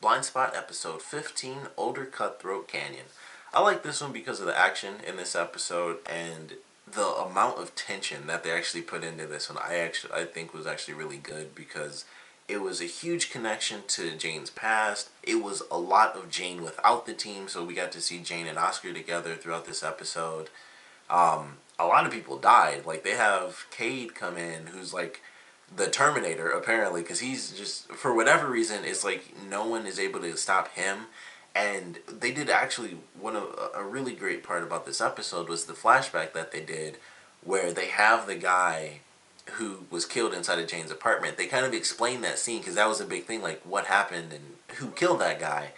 Blindspot episode 15, Older Cutthroat Canyon. I like this one because of the action in this episode and the amount of tension that they actually put into this one. I think was actually really good because it was a huge connection to Jane's past. It was a lot of Jane without the team, so we got to see Jane and Oscar together throughout this episode. A lot of people died. Like, they have Cade come in, who's like the Terminator, apparently, because he's just, for whatever reason, it's like no one is able to stop him. And they did actually, one of a really great part about this episode was the flashback that they did, where they have the guy who was killed inside of Jane's apartment. They kind of explained that scene because that was a big thing, like what happened and who killed that guy.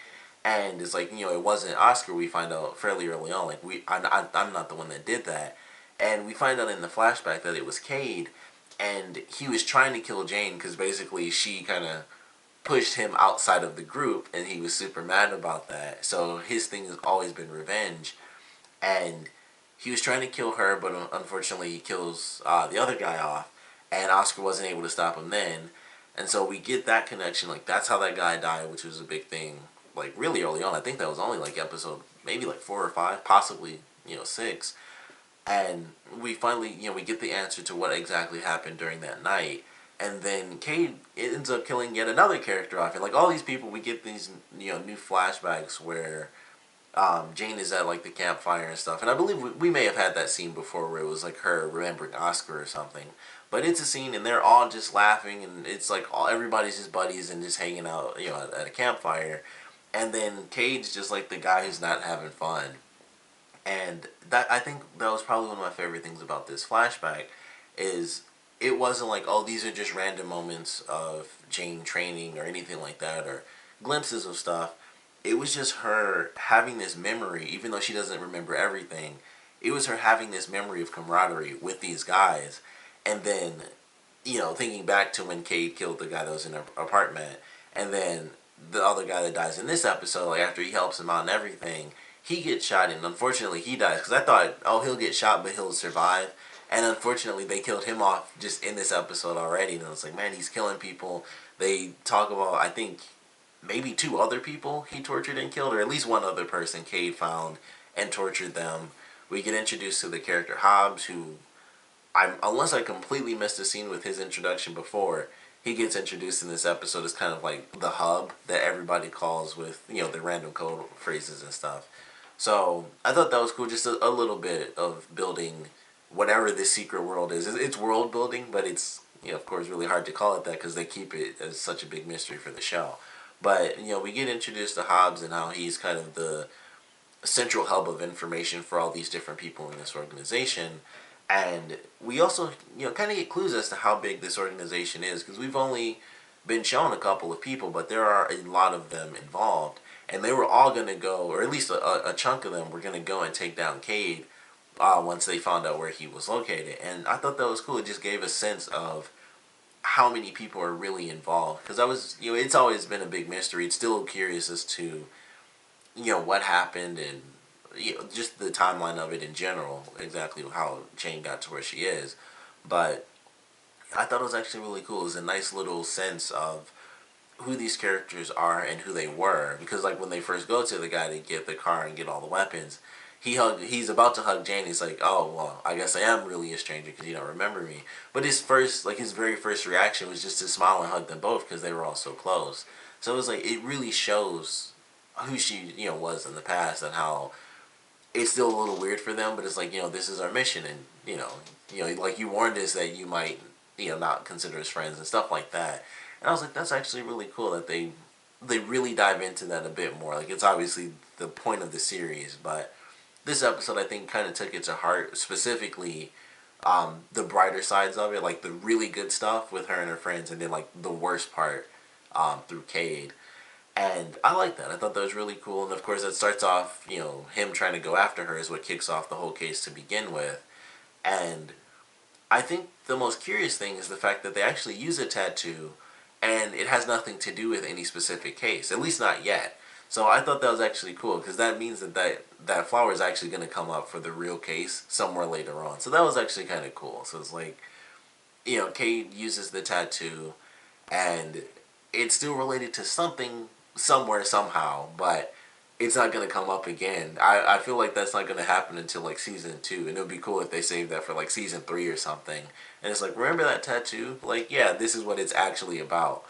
And it's like, it wasn't Oscar. We find out fairly early on, like I'm not the one that did that. And we find out in the flashback that it was Cade, and he was trying to kill Jane because basically she kind of pushed him outside of the group, and he was super mad about that. So his thing has always been revenge, and he was trying to kill her, but unfortunately he kills the other guy off, and Oscar wasn't able to stop him then. And so we get that connection, like that's how that guy died, which was a big thing, like really early on. I think that was only like episode maybe like 4 or 5, possibly 6. And we finally, we get the answer to what exactly happened during that night. And then Cade ends up killing yet another character off. And like all these people, we get these, new flashbacks where Jane is at like the campfire and stuff. And I believe we may have had that scene before where it was like her remembering Oscar or something. But it's a scene and they're all just laughing, and it's like everybody's just buddies and just hanging out, at a campfire. And then Cade's just like the guy who's not having fun. And that, I think that was probably one of my favorite things about this flashback is it wasn't like, oh, these are just random moments of Jane training or anything like that, or glimpses of stuff. It was just her having this memory, even though she doesn't remember everything. It was her having this memory of camaraderie with these guys. And then, thinking back to when Cade killed the guy that was in her apartment, and then the other guy that dies in this episode, like after he helps him out and everything, he gets shot, and unfortunately he dies. Because I thought, oh, he'll get shot, but he'll survive. And unfortunately, they killed him off just in this episode already. And I was like, man, he's killing people. They talk about, I think, maybe 2 other people he tortured and killed, or at least one other person Cade found and tortured them. We get introduced to the character Hobbs, who, unless I completely missed a scene with his introduction before, he gets introduced in this episode as kind of like the hub that everybody calls with, the random code phrases and stuff. So I thought that was cool, just a little bit of building whatever this secret world is. It's world building, but it's, of course, really hard to call it that because they keep it as such a big mystery for the show. But, we get introduced to Hobbs and how he's kind of the central hub of information for all these different people in this organization. And we also, kind of get clues as to how big this organization is, because we've only been shown a couple of people, but there are a lot of them involved. And they were all going to go, or at least a chunk of them were going to go and take down Cade once they found out where he was located. And I thought that was cool. It just gave a sense of how many people are really involved. Because it's always been a big mystery. It's still curious as to, what happened and, just the timeline of it in general, exactly how Jane got to where she is. But I thought it was actually really cool. It was a nice little sense of who these characters are and who they were. Because like when they first go to the guy to get the car and get all the weapons, he's about to hug Jane. He's like, oh, well, I guess I am really a stranger because you don't remember me. But his very first reaction was just to smile and hug them both because they were all so close. So it was like, it really shows who she, was in the past, and how it's still a little weird for them, but it's like, this is our mission, and, like you warned us that you might, not consider us friends and stuff like that. And I was like, that's actually really cool that they really dive into that a bit more. Like, it's obviously the point of the series, but this episode, I think, kind of took it to heart, specifically the brighter sides of it, like the really good stuff with her and her friends, and then like the worst part through Cade. And I like that. I thought that was really cool. And of course, that starts off, him trying to go after her is what kicks off the whole case to begin with. And I think the most curious thing is the fact that they actually use a tattoo, and it has nothing to do with any specific case, at least not yet. So I thought that was actually cool, because that means that flower is actually going to come up for the real case somewhere later on. So that was actually kind of cool. So it's like, Kate uses the tattoo, and it's still related to something somewhere somehow, but it's not gonna come up again. I feel like that's not gonna happen until like season 2, and it would be cool if they saved that for like season 3 or something. And it's like, remember that tattoo? Like, yeah, this is what it's actually about.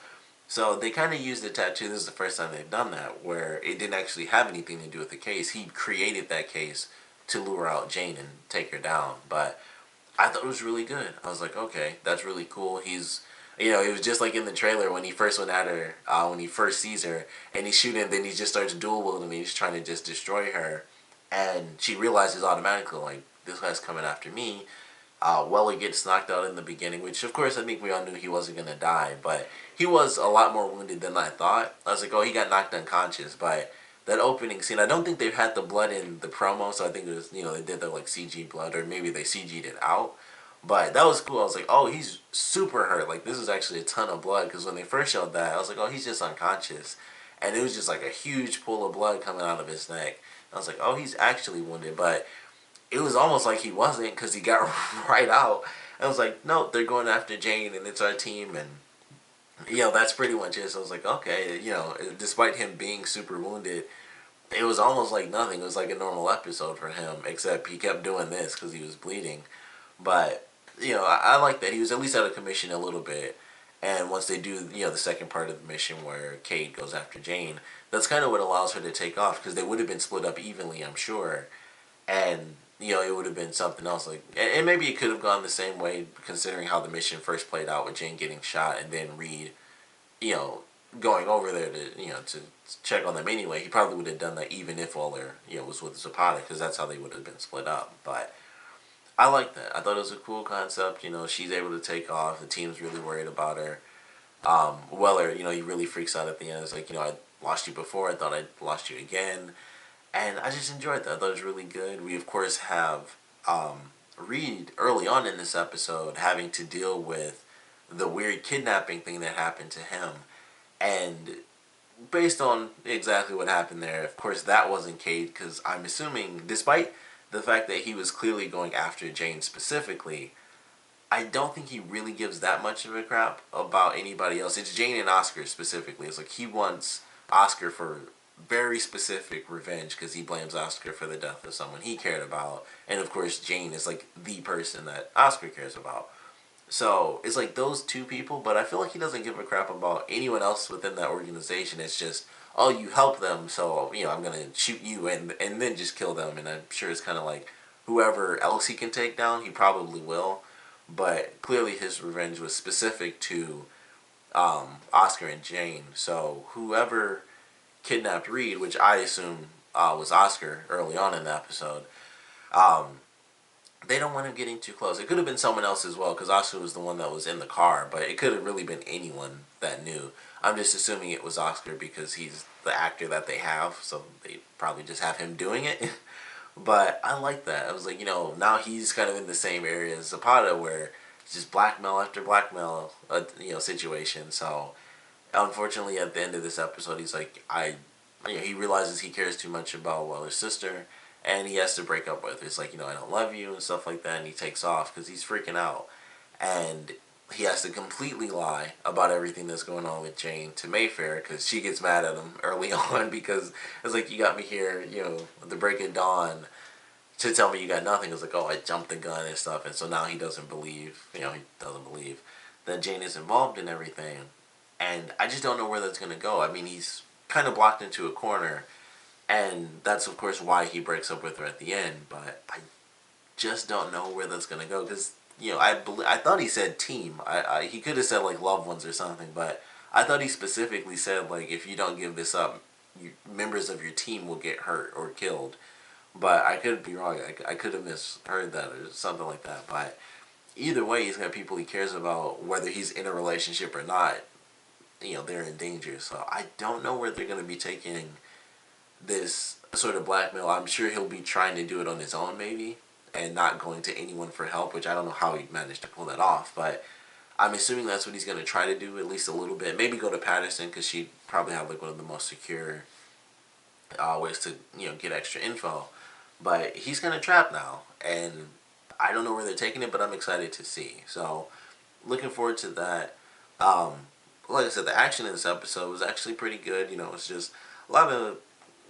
So they kind of used the tattoo. This is the first time they've done that, where it didn't actually have anything to do with the case. He created that case to lure out Jane and take her down. But I thought it was really good. I was like, okay, that's really cool. It was just like in the trailer when he first went at her, when he first sees her, and he's shooting, then he just starts dual wielding, and he's trying to just destroy her, and she realizes automatically, like, this guy's coming after me. Weller gets knocked out in the beginning, which of course I think we all knew he wasn't gonna die, but he was a lot more wounded than I thought. I was like, oh, he got knocked unconscious, but that opening scene, I don't think they've had the blood in the promo, so I think it was, they did the like CG blood, or maybe they CG'd it out. But that was cool. I was like, oh, he's super hurt. Like, this is actually a ton of blood, because when they first showed that, I was like, oh, he's just unconscious. And it was just like a huge pool of blood coming out of his neck. I was like, oh, he's actually wounded, but it was almost like he wasn't, because he got right out. I was like, no, they're going after Jane, and it's our team, and that's pretty much it. So I was like, okay, despite him being super wounded, it was almost like nothing. It was like a normal episode for him, except he kept doing this because he was bleeding. But I like that he was at least out of commission a little bit. And once they do, the second part of the mission where Kate goes after Jane, that's kind of what allows her to take off, because they would have been split up evenly, I'm sure. And it would have been something else, like, and maybe it could have gone the same way, considering how the mission first played out with Jane getting shot, and then Reed, you know, going over there to check on them anyway. He probably would have done that even if Waller was with Zapata, because that's how they would have been split up. But I like that. I thought it was a cool concept. She's able to take off. The team's really worried about her. Weller, he really freaks out at the end. It's like, I lost you before. I thought I lost you again. And I just enjoyed that. I thought it was really good. We, of course, have Reed early on in this episode having to deal with the weird kidnapping thing that happened to him. And based on exactly what happened there, of course, that wasn't Cade, because I'm assuming, despite the fact that he was clearly going after Jane specifically, I don't think he really gives that much of a crap about anybody else. It's Jane and Oscar specifically. It's like he wants Oscar for very specific revenge, because he blames Oscar for the death of someone he cared about. And of course, Jane is like the person that Oscar cares about. So it's like those two people, but I feel like he doesn't give a crap about anyone else within that organization. It's just, oh, you help them, so I'm gonna shoot you and then just kill them. And I'm sure it's kind of like whoever else he can take down, he probably will. But clearly his revenge was specific to Oscar and Jane. So whoever kidnapped Reed, which I assume was Oscar early on in the episode, they don't want him getting too close. It could have been someone else as well, because Oscar was the one that was in the car, but it could have really been anyone that knew. I'm just assuming it was Oscar because he's the actor that they have, so they probably just have him doing it. But I like that. I was like, now he's kind of in the same area as Zapata, where it's just blackmail after blackmail, situation. So unfortunately, at the end of this episode, he's like, he realizes he cares too much about Weller's sister, and he has to break up with her. It's like, I don't love you and stuff like that, and he takes off because he's freaking out. And he has to completely lie about everything that's going on with Jane to Mayfair, because she gets mad at him early on, because it's like, you got me here, at the break of dawn to tell me you got nothing. It's like, oh, I jumped the gun and stuff. And so now he doesn't believe, that Jane is involved in everything. And I just don't know where that's going to go. I mean, he's kind of blocked into a corner, and that's, of course, why he breaks up with her at the end. But I just don't know where that's going to go, because, I thought he said team. He could have said, like, loved ones or something, but I thought he specifically said, like, if you don't give this up, members of your team will get hurt or killed. But I could be wrong. I could have misheard that or something like that. But either way, he's got people he cares about, whether he's in a relationship or not. They're in danger. So I don't know where they're going to be taking this sort of blackmail. I'm sure he'll be trying to do it on his own, maybe, and not going to anyone for help, which I don't know how he managed to pull that off. But I'm assuming that's what he's going to try to do, at least a little bit. Maybe go to Patterson, because she'd probably have like one of the most secure ways to get extra info. But he's kind of trapped now, and I don't know where they're taking it, but I'm excited to see. So looking forward to that. like I said, the action in this episode was actually pretty good. You know, it's just a lot of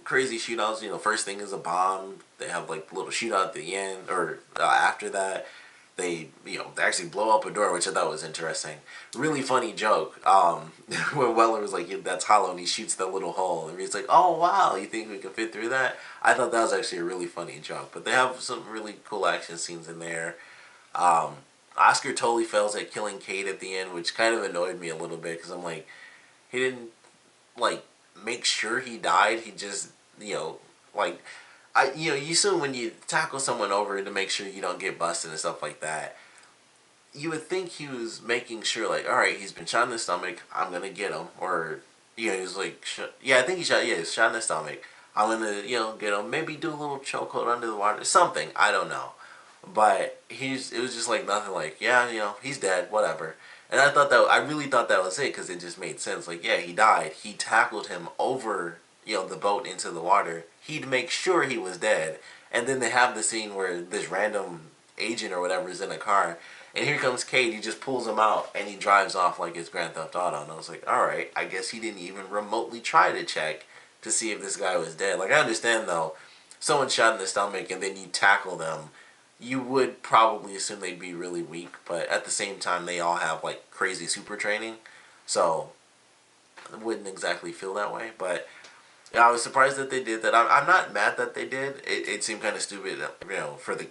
crazy shootouts. You know, first thing is a bomb. They have like a little shootout at the end, or after that, they actually blow up a door, which I thought was interesting. Really funny joke. When Weller was like, yeah, "That's hollow," and he shoots that little hole, and he's like, "Oh wow, you think we can fit through that?" I thought that was actually a really funny joke. But they have some really cool action scenes in there. Um, Oscar totally fails at killing Kate at the end, which kind of annoyed me a little bit because I'm like, he didn't like make sure he died. He just, you know, like you assume when you tackle someone over to make sure you don't get busted and stuff like that. You would think he was making sure, like, all right, he's been shot in the stomach. I'm gonna get him, or he was like, yeah, I think he shot. Yeah, he's shot in the stomach. I'm gonna, get him. Maybe do a little chokehold under the water, something. I don't know, but it was just like nothing. Like, yeah, he's dead. Whatever. And I really thought that was it because it just made sense. Like, yeah, he died. He tackled him over, the boat into the water. He'd make sure he was dead. And then they have the scene where this random agent or whatever is in a car, and here comes Cade. He just pulls him out and he drives off like it's Grand Theft Auto. And I was like, all right, I guess he didn't even remotely try to check to see if this guy was dead. Like, I understand though, someone shot in the stomach and then you tackle them, you would probably assume they'd be really weak, but at the same time, they all have like crazy super training, so I wouldn't exactly feel that way. But yeah, I was surprised that they did that. I'm not mad that they did. It seemed kind of stupid, for the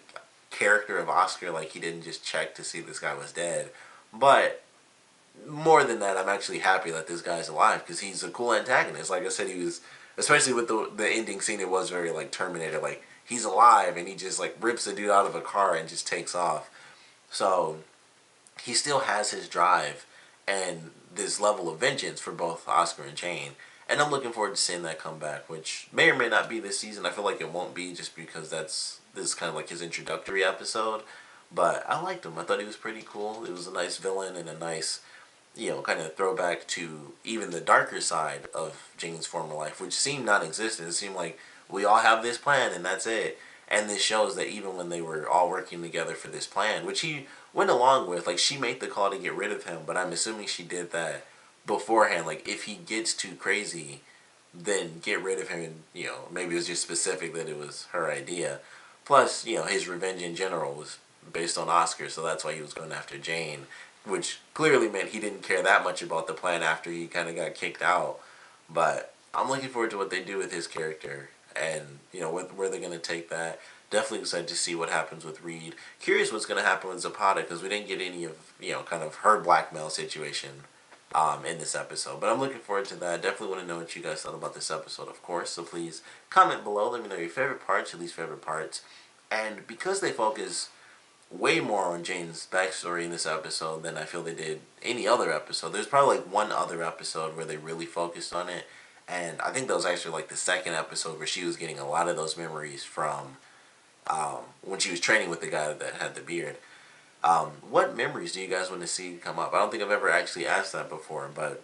character of Oscar. Like, he didn't just check to see this guy was dead. But more than that, I'm actually happy that this guy's alive because he's a cool antagonist. Like I said, he was, especially with the ending scene. It was very like Terminator. Like, he's alive and he just like rips a dude out of a car and just takes off. So he still has his drive and this level of vengeance for both Oscar and Jane. And I'm looking forward to seeing that come back, which may or may not be this season. I feel like it won't be just because this is kind of like his introductory episode. But I liked him. I thought he was pretty cool. It was a nice villain and a nice, kind of throwback to even the darker side of Jane's former life, which seemed non-existent. It seemed like we all have this plan and that's it. And this shows that even when they were all working together for this plan, which he went along with, like, she made the call to get rid of him, but I'm assuming she did that beforehand. Like, if he gets too crazy, then get rid of him. And, maybe it was just specific that it was her idea. Plus, his revenge in general was based on Oscar, so that's why he was going after Jane, which clearly meant he didn't care that much about the plan after he kind of got kicked out. But I'm looking forward to what they do with his character and, where they're going to take that. Definitely excited to see what happens with Reed. Curious what's going to happen with Zapata because we didn't get any of, kind of her blackmail situation in this episode. But I'm looking forward to that. Definitely want to know what you guys thought about this episode, of course. So please comment below. Let me know your favorite parts, your least favorite parts. And because they focus way more on Jane's backstory in this episode than I feel they did any other episode. There's probably like one other episode where they really focused on it, and I think that was actually like the second episode where she was getting a lot of those memories from when she was training with the guy that had the beard. What memories do you guys want to see come up? I don't think I've ever actually asked that before, but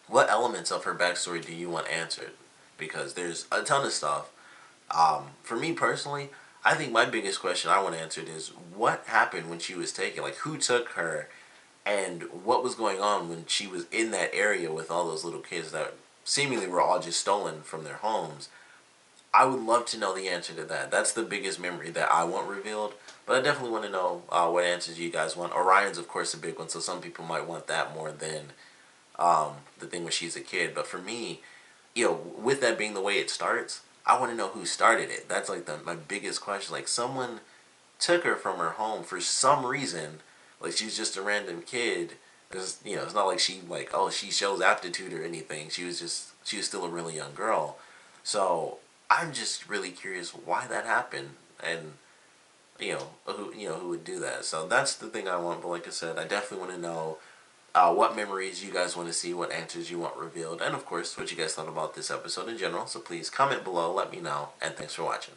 what elements of her backstory do you want answered? Because there's a ton of stuff. For me personally, I think my biggest question I want answered is what happened when she was taken? Like, who took her, and what was going on when she was in that area with all those little kids that seemingly were all just stolen from their homes? I would love to know the answer to that. That's the biggest memory that I want revealed. But I definitely want to know what answers you guys want. Orion's, of course, a big one, so some people might want that more than the thing when she's a kid. But for me, with that being the way it starts, I want to know who started it. That's like my biggest question. Like, someone took her from her home for some reason. Like, she's just a random kid. It's not like she shows aptitude or anything. She was still a really young girl. So I'm just really curious why that happened, and who would do that. So that's the thing I want. But like I said, I definitely want to know what memories you guys want to see, what answers you want revealed, and of course, what you guys thought about this episode in general. So please comment below, let me know, and thanks for watching.